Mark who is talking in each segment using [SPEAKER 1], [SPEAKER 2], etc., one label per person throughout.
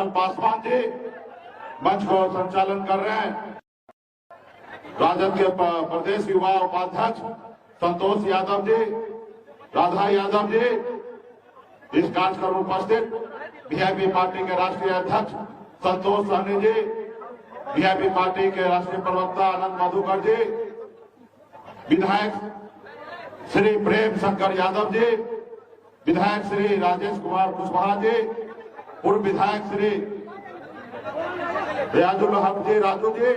[SPEAKER 1] रामचंद्र पासवान जी मंच को संचालन कर रहे हैं। राजद के प्रदेश युवा उपाध्यक्ष संतोष यादव जी, राधा यादव जी, इस कार्यक्रम में उपस्थित वीआईपी पार्टी के राष्ट्रीय अध्यक्ष संतोष सहनी जी, वीआईपी पार्टी के राष्ट्रीय प्रवक्ता आनंद मधुकर जी, विधायक श्री प्रेम शंकर यादव जी, विधायक श्री राजेश कुमार कुशवाहा जी, पूर्व विधायक श्री रियाजुल हक जी राजू जी,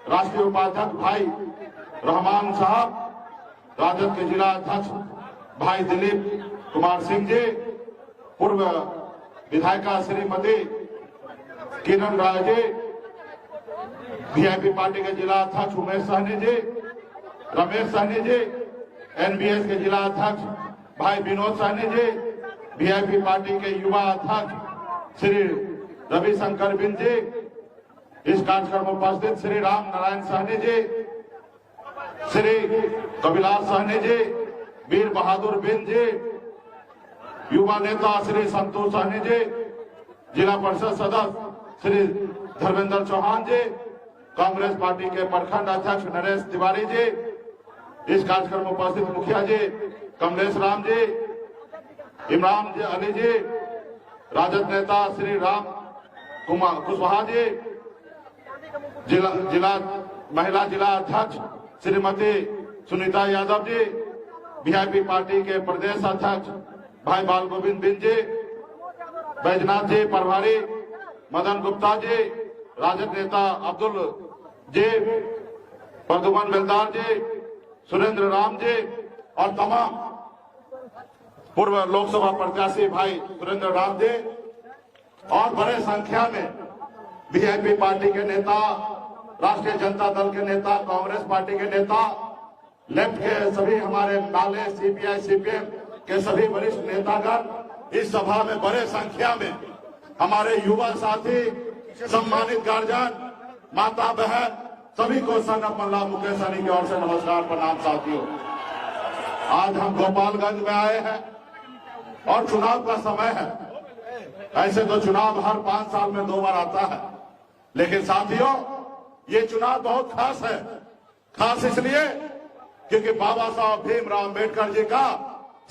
[SPEAKER 1] राष्ट्रीय उपाध्यक्ष भाई रहमान साहब, राजद के जिला अध्यक्ष भाई दिलीप कुमार सिंह जी, पूर्व विधायिका श्रीमती किरण राय जी, वीआईपी पार्टी के जिला अध्यक्ष उमेश सहनी जी, रमेश सहनी जी, एनबीएस के जिला अध्यक्ष भाई विनोद सहनी जी, वीआईपी पार्टी के युवा अध्यक्ष श्री रविशंकर बिन जी, इस कार्यक्रम में उपस्थित श्री राम नारायण सहनी जी, श्री कविलास सहनी जी, वीर बहादुर बिन जी, युवा नेता श्री संतोष सहनी जी, जिला परिषद सदस्य श्री धर्मेंद्र चौहान जी, कांग्रेस पार्टी के प्रखंड अध्यक्ष नरेश तिवारी जी, इस कार्यक्रम में उपस्थित मुखिया जी कमलेश राम जी, इमरान जी अली जी, राजद नेता श्री राम कुमार कुशवाहा जी, जिला महिला जिला अध्यक्ष श्रीमती सुनीता यादव जी, वीआईपी पार्टी के प्रदेश अध्यक्ष भाई बाल गोविंद बिन जी, बैजनाथ जी प्रभारी मदन गुप्ता जी, राजद नेता अब्दुल जी, प्रदुमन बेलदार जी, सुरेंद्र राम जी और तमाम पूर्व लोकसभा प्रत्याशी भाई सुरेंद्र राम जी और बड़े संख्या में वीआईपी पार्टी के नेता, राष्ट्रीय जनता दल के नेता, कांग्रेस पार्टी के नेता, लेफ्ट के सभी हमारे नाले सीपीआई सीपीएम के सभी वरिष्ठ नेतागण इस सभा में बड़े संख्या में हमारे युवा साथी, सम्मानित गार्जियन, माता बहन, सभी को संघ मल्ला मुकेश सहनी की ओर से नमस्कार प्रणाम साथियों। आज हम गोपालगंज में आए हैं और चुनाव का समय है। ऐसे तो चुनाव हर 5 साल में 2 बार आता है, लेकिन साथियों ये चुनाव बहुत खास है। खास इसलिए क्योंकि बाबा साहब भीमराव अम्बेडकर जी का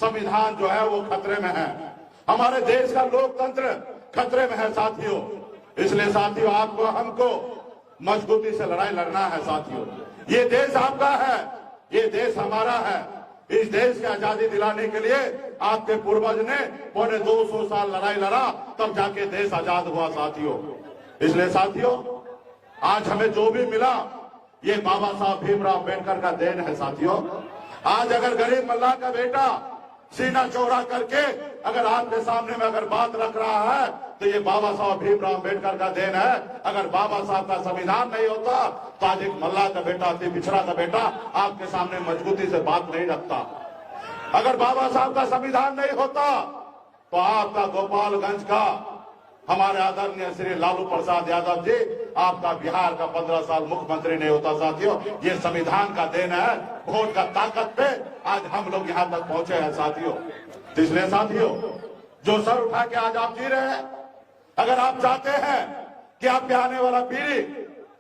[SPEAKER 1] संविधान जो है वो खतरे में है। हमारे देश का लोकतंत्र खतरे में है साथियों। इसलिए साथियों आपको हमको मजबूती से लड़ाई लड़ना है साथियों। ये देश आपका है, ये देश हमारा है। इस देश की आजादी दिलाने के लिए आपके पूर्वज ने 250 साल लड़ाई लड़ा, तब जाके देश आजाद हुआ साथियों। इसलिए साथियों आज हमें जो भी मिला ये बाबा साहब भीमराव अम्बेडकर का देन है साथियों। आज अगर गरीब मल्लाह का बेटा सीना चौड़ा करके अगर आपके सामने में अगर बात रख रहा है तो ये बाबा साहब भीमराव अम्बेडकर का देन है। अगर बाबा साहब का संविधान नहीं होता तो आज एक मल्लाह का बेटा, अति पिछड़ा का बेटा आपके सामने मजबूती से बात नहीं रखता। अगर बाबा साहब का संविधान नहीं होता तो आपका गोपालगंज का हमारे आदरणीय श्री लालू प्रसाद यादव जी, आपका बिहार का 15 साल मुख्यमंत्री नहीं होता साथियों। ये संविधान का देन है। वोट का ताकत पे आज हम लोग यहाँ तक पहुंचे हैं साथियों। इसलिए साथियों जो सर उठा के आज आप जी रहे हैं, अगर आप चाहते हैं कि आपके आने वाला पीढ़ी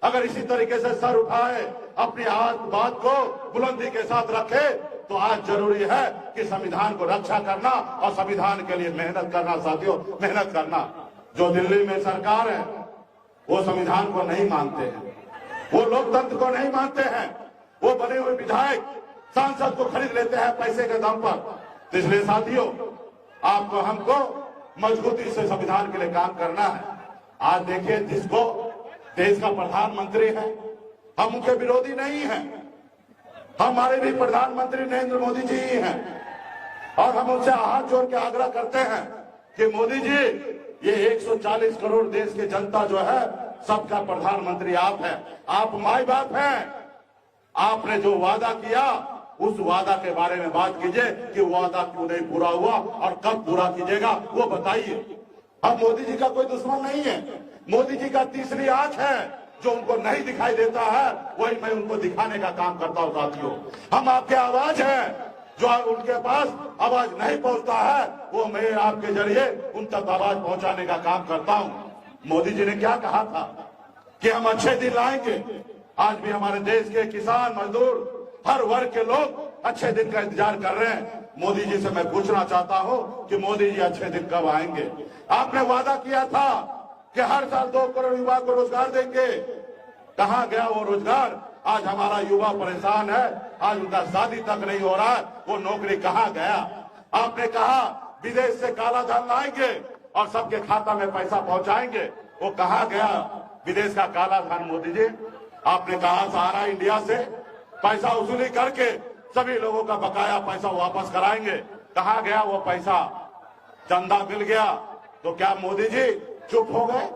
[SPEAKER 1] अगर इसी तरीके से सर उठाए, अपनी आवाज बात को बुलंदी के साथ रखे, तो आज जरूरी है कि संविधान को रक्षा करना और संविधान के लिए मेहनत करना साथियों, मेहनत करना। जो दिल्ली में सरकार है वो संविधान को नहीं मानते हैं, वो लोकतंत्र को नहीं मानते हैं, वो बने हुए विधायक सांसद को खरीद लेते हैं पैसे के दम पर। तो इसलिए साथियों आपको हमको मजबूती से संविधान के लिए काम करना है। आज देखिए जिसको देश का प्रधानमंत्री है, हम उनके विरोधी नहीं हैं। हमारे भी प्रधानमंत्री नरेंद्र मोदी जी ही हैं और हम उनसे हाथ जोड़ के आग्रह करते हैं कि मोदी जी ये 140 करोड़ देश की जनता जो है सबका प्रधानमंत्री आप हैं, आप माई बाप हैं। आपने जो वादा किया उस वादा के बारे में बात कीजिए कि वादा क्यों नहीं पूरा हुआ और कब पूरा कीजिएगा वो बताइए। हम मोदी जी का कोई दुश्मन नहीं है, मोदी जी का तीसरी आंख है। जो उनको नहीं दिखाई देता है वही मैं उनको दिखाने का काम करता हूं साथियों। हम आपके आवाज हैं, जो उनके पास आवाज नहीं पहुंचता है वो मैं आपके जरिए उन तक आवाज पहुंचाने का काम करता हूं। मोदी जी ने क्या कहा था कि हम अच्छे दिन लाएंगे। आज भी हमारे देश के किसान, मजदूर, हर वर्ग के लोग अच्छे दिन का इंतजार कर रहे हैं। मोदी जी से मैं पूछना चाहता हूं कि मोदी जी अच्छे दिन कब आएंगे? आपने वादा किया था कि हर साल 2 करोड़ युवा को रोजगार देंगे। कहां गया वो रोजगार? आज हमारा युवा परेशान है, आज उनका शादी तक नहीं हो रहा है, वो नौकरी कहां गया? आपने कहा विदेश से काला धन लाएंगे और सबके खाता में पैसा पहुंचाएंगे, वो कहां गया विदेश का काला धन? मोदी जी, आपने कहा सहारा इंडिया से पैसा वसूली करके सभी लोगों का बकाया पैसा वापस कराएंगे, कहां गया वो पैसा? चंदा मिल गया तो क्या मोदी जी चुप हो गए?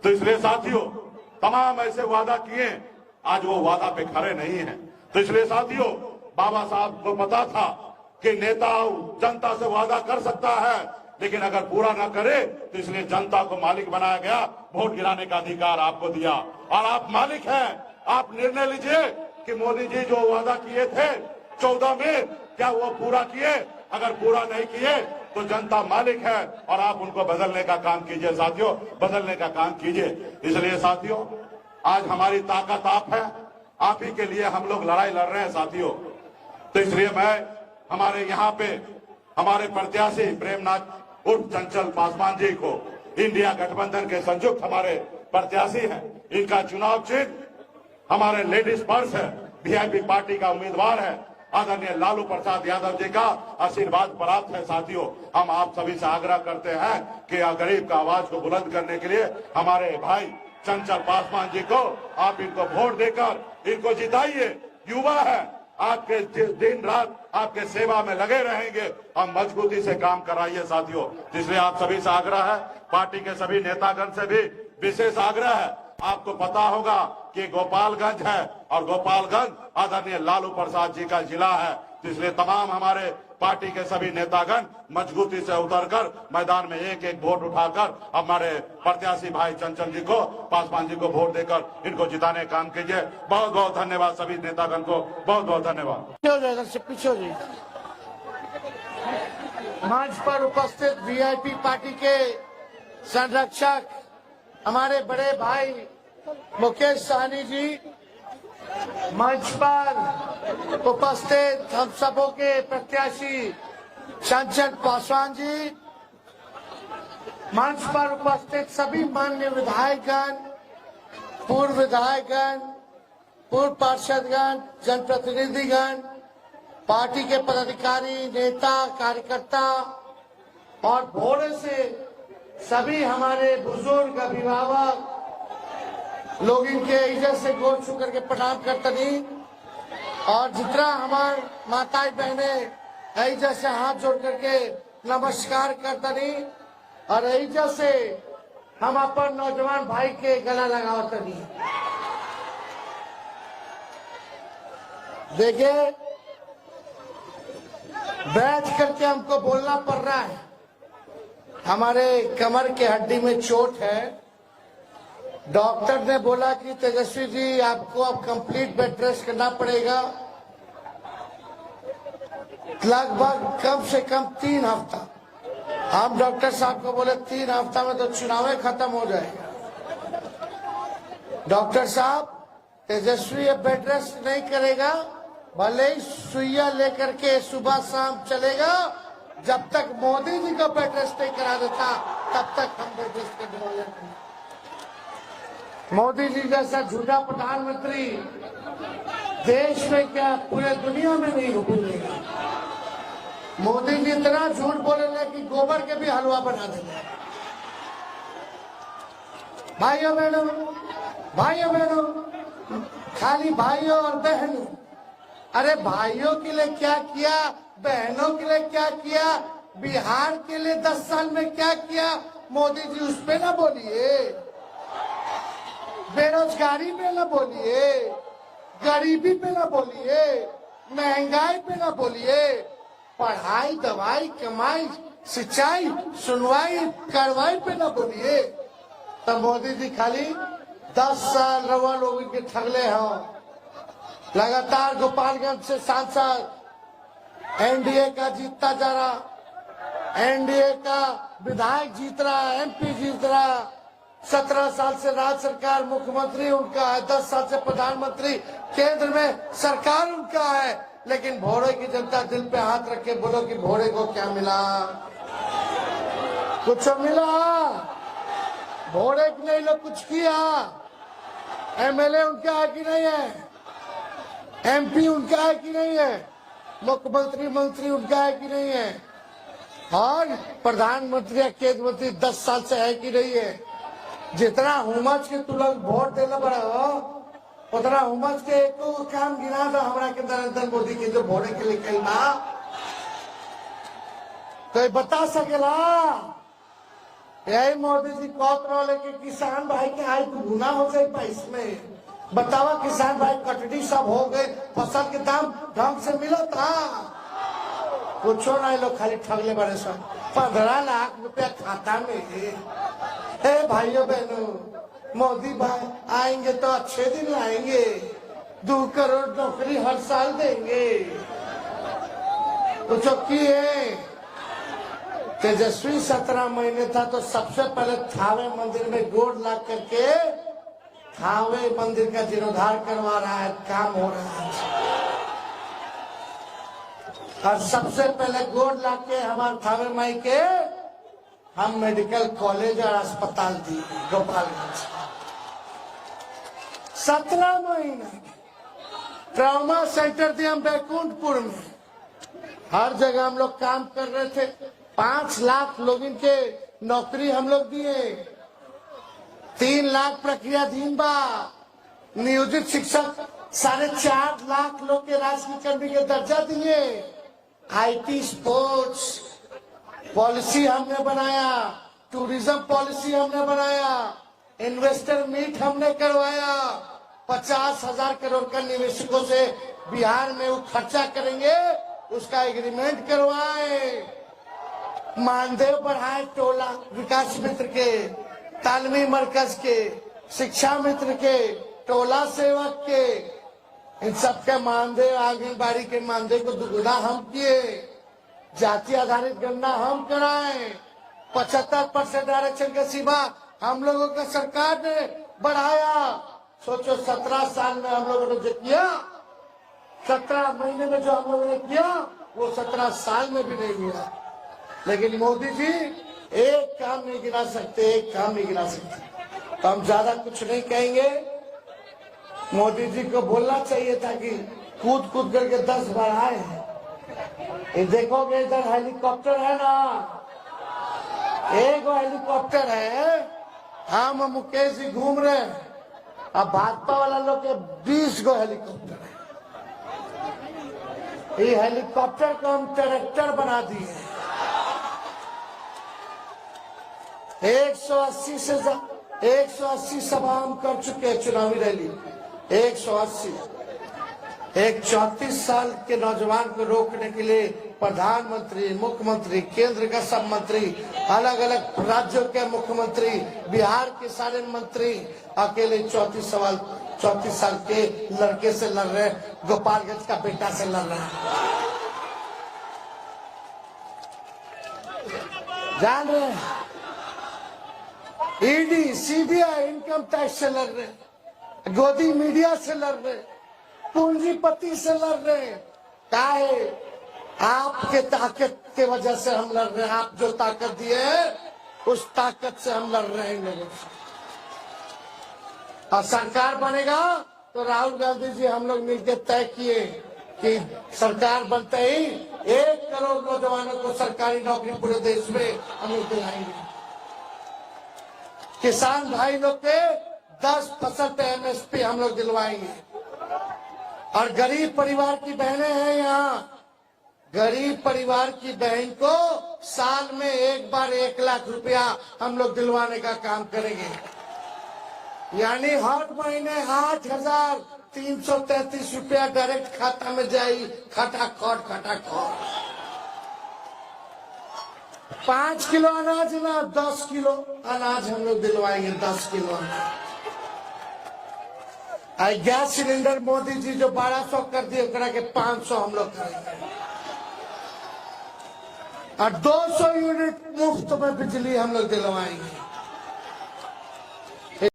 [SPEAKER 1] तो इसलिए साथियों, तमाम ऐसे वादा किए, आज वो वादा पे खड़े नहीं है। तो इसलिए साथियों, बाबा साहब को पता था कि नेता जनता से वादा कर सकता है, लेकिन अगर पूरा ना करे तो इसलिए जनता को मालिक बनाया गया, वोट गिराने का अधिकार आपको दिया और आप मालिक हैं। आप निर्णय लीजिए कि मोदी जी जो वादा किए थे 14 में, क्या वो पूरा किए? अगर पूरा नहीं किए तो जनता मालिक है और आप उनको बदलने का काम कीजिए साथियों, बदलने का काम कीजिए। इसलिए साथियों, आज हमारी ताकत आप है, आप ही के लिए हम लोग लड़ाई लड़ रहे हैं साथियों। तो इसलिए मैं हमारे यहाँ पे हमारे प्रत्याशी प्रेमनाथ उर्फ चंचल पासवान जी को, इंडिया गठबंधन के संयुक्त हमारे प्रत्याशी हैं, इनका चुनाव चिन्ह हमारे लेडीज पर्स है, वीआईपी पार्टी का उम्मीदवार है आदरणीय लालू प्रसाद यादव जी का आशीर्वाद प्राप्त है। साथियों, हम आप सभी से आग्रह करते हैं कि गरीब का आवाज को बुलंद करने के लिए हमारे भाई चंचल पासवान जी को आप इनको वोट देकर इनको जिताइए। युवा है, आपके दिन रात आपके सेवा में लगे रहेंगे, हम मजबूती से काम कराइए साथियों। इसलिए आप सभी से आग्रह है, पार्टी के सभी नेतागण से भी विशेष आग्रह है। आपको पता होगा कि गोपालगंज है और गोपालगंज आदरणीय लालू प्रसाद जी का जिला है। इसलिए तमाम हमारे पार्टी के सभी नेतागण मजबूती से उतरकर मैदान में एक एक वोट उठाकर हमारे प्रत्याशी भाई चंचल जी को, पासवान जी को वोट देकर इनको जिताने काम कीजिए। बहुत बहुत धन्यवाद सभी नेतागण को, बहुत बहुत धन्यवाद।
[SPEAKER 2] मंच पर उपस्थित वीआईपी पार्टी के संरक्षक हमारे बड़े भाई मुकेश सहनी जी, मंच पर उपस्थित हम सबों के प्रत्याशी चंचल पासवान जी, मंच पर उपस्थित सभी माननीय विधायकगण, पूर्व विधायकगण, पूर्व पार्षदगण, जनप्रतिनिधिगण, पार्टी के पदाधिकारी, नेता, कार्यकर्ता और भोरे से सभी हमारे बुजुर्ग, अभिभावक लोग इनके इज्जत से गोर छू करके प्रणाम करतनी और जितना हमारे माताएं बहने इज्जत से हाथ जोड़ करके नमस्कार करतनी और इज्जत से हम अपन नौजवान भाई के गला लगावतनी। देखिए, बैठ करके हमको बोलना पड़ रहा है, हमारे कमर के हड्डी में चोट है। डॉक्टर ने बोला कि तेजस्वी जी आपको अब कंप्लीट बेड रेस्ट करना पड़ेगा, लगभग कम से कम 3 हफ्ता। हम डॉक्टर साहब को बोले 3 हफ्ता में तो चुनाव खत्म हो जाएगा। डॉक्टर साहब, तेजस्वी अब बेड रेस्ट नहीं करेगा, भले ही सुइया लेकर के सुबह शाम चलेगा, जब तक मोदी जी का बेड रेस्ट नहीं करा देता तब तक हम बेड रेस्ट करने वाले नहीं। मोदी जी जैसा झूठा प्रधानमंत्री देश में क्या पूरे दुनिया में नहीं मिलेगा। मोदी जी इतना झूठ बोलेंगे कि गोबर के भी हलवा बना देंगे। भाइयों बहनों, खाली भाइयों और बहनों, अरे भाइयों के लिए क्या किया, बहनों के लिए क्या किया, बिहार के लिए 10 साल में क्या किया, मोदी जी उस पे ना बोलिए। बेरोजगारी पे ना बोलिए, गरीबी पे ना बोलिए, महंगाई पे ना बोलिए, पढ़ाई, दवाई, कमाई, सिंचाई, सुनवाई, कार्रवाई पे ना बोलिए। तब मोदी जी खाली 10 साल रवा लोग इनके ठगले हो। लगातार गोपालगंज से सांसद एनडीए का जीतता जा रहा, एनडीए का विधायक जीत रहा, एमपी जीत रहा, 17 साल से राज्य सरकार मुख्यमंत्री उनका है, 10 साल से प्रधानमंत्री, केंद्र में सरकार उनका है। लेकिन भोरे की जनता दिल पे हाथ रख के बोलो कि भोरे को क्या मिला? कुछ मिला? भोरे की नहीं लोग कुछ किया? एमएलए उनका है कि नहीं है? एमपी उनका है कि नहीं है? मुख्यमंत्री मंत्री उनका है कि नहीं है? और प्रधानमंत्री या केंद्र मंत्री 10 साल से है कि नहीं है? जितना हुमच के तू लोग वोट देना पड़ा हो, उतना हुमच के एक काम गिना दो हमारा के नरेंद्र मोदी के जो भोरे के लिए कही ना तो बता सकेला? यही मोदी जी कौत रोले के किसान भाई के आई तो गुना हो जाए इसमें। बतावा किसान भाई कटड़ी सब हो गए, फसल के दाम ढंग से मिला था? कुछ नहीं, लोग खाली ठगले बड़े सब 15 लाख रुपया खाता में। हे भाइयों बहनों, मोदी भाई आएंगे तो अच्छे दिन आएंगे, 2 करोड़ नौकरी हर साल देंगे। तो चौकी है तेजस्वी 17 महीने था तो सबसे पहले थावे मंदिर में गोड़ ला करके थावे मंदिर का जीर्णोद्धार करवा रहा है, काम हो रहा है। और सबसे पहले गोड़ ला के हमारे थावे माई के हम मेडिकल कॉलेज और अस्पताल दिए गोपालगंज। 17 महीने ट्रामा सेंटर दिए हम बैकुंठपुर में। हर जगह हम लोग काम कर रहे थे। 5 लाख लोगों के नौकरी हम लोग दिए। 3 लाख प्रक्रियाधीन बा। नियोजित शिक्षक 4.5 लाख लोग के राजकीय कर्मी के दर्जा दिए। आईटी स्पोर्ट्स पॉलिसी हमने बनाया, टूरिज्म पॉलिसी हमने बनाया, इन्वेस्टर मीट हमने करवाया। 50,000 करोड़ का निवेशकों से बिहार में वो खर्चा करेंगे, उसका एग्रीमेंट करवाए। मानदेय बढ़ाए, टोला विकास मित्र के, तालमी मरकज के, शिक्षा मित्र के, टोला सेवक के, इन सबके मानदेय, आंगनबाड़ी के मानदेय को दुगुना हम किए। जाति आधारित गणना हम कराए। 75% आरक्षण का सीमा हम लोगों का सरकार ने बढ़ाया। सोचो 17 साल में हम लोगों ने जो किया, 17 महीने में जो हम लोगों ने किया वो 17 साल में भी नहीं हुआ। लेकिन मोदी जी एक काम नहीं गिना सकते, एक काम नहीं गिना सकते। तो हम ज्यादा कुछ नहीं कहेंगे। मोदी जी को बोलना चाहिए था कि कूद कूद करके 10 बार आए हैं। ये देखोगे इधर हेलीकॉप्टर है ना, एक हेलीकॉप्टर है, हम मुकेश जी घूम रहे हैं। अब भाजपा वाला लोग के 20 गो हेलीकॉप्टर है। ये हेलीकॉप्टर को हम ट्रैक्टर बना दिए। 180 सभा हम कर चुके हैं, चुनावी रैली 180। एक 34 साल के नौजवान को रोकने के लिए प्रधानमंत्री, मुख्यमंत्री, केंद्र का सब मंत्री, अलग अलग राज्यों के मुख्यमंत्री, बिहार के सारे मंत्री अकेले 34 साल के लड़के से लड़ रहे, गोपालगंज का बेटा से लड़ रहे हैं। जान रहे, ईडी, सीबीआई, इनकम टैक्स से लड़ रहे, गोदी मीडिया से लड़ रहे, पूंजीपति से लड़ रहे। काहे? आपके ताकत के वजह से हम लड़ रहे हैं। आप जो ताकत दिए उस ताकत से हम लड़ रहे हैं लोगों से। और सरकार बनेगा तो राहुल गांधी जी हम लोग मिलकर तय किए कि सरकार बनते ही 1 करोड़ नौजवानों को सरकारी नौकरी पूरे देश में हम लोग दिलाएंगे। किसान भाई लोग के 10 फसल पे एमएसपी हम लोग दिलवाएंगे। और गरीब परिवार की बहनें हैं यहाँ, गरीब परिवार की बहन को साल में एक बार 1 लाख रुपया हम लोग दिलवाने का काम करेंगे। यानी हर महीने 8,333 रुपया डायरेक्ट खाता में जाएगी। खटाखट खटाखट। 5 किलो अनाज ना 10 किलो अनाज हम लोग दिलवाएंगे। 10 किलो अनाज। गैस सिलेंडर मोदी जी जो 1200 कर दिए करा के 500 हम लोग करेंगे। और 200 यूनिट मुफ्त में बिजली हम लोग दिलवाएंगे।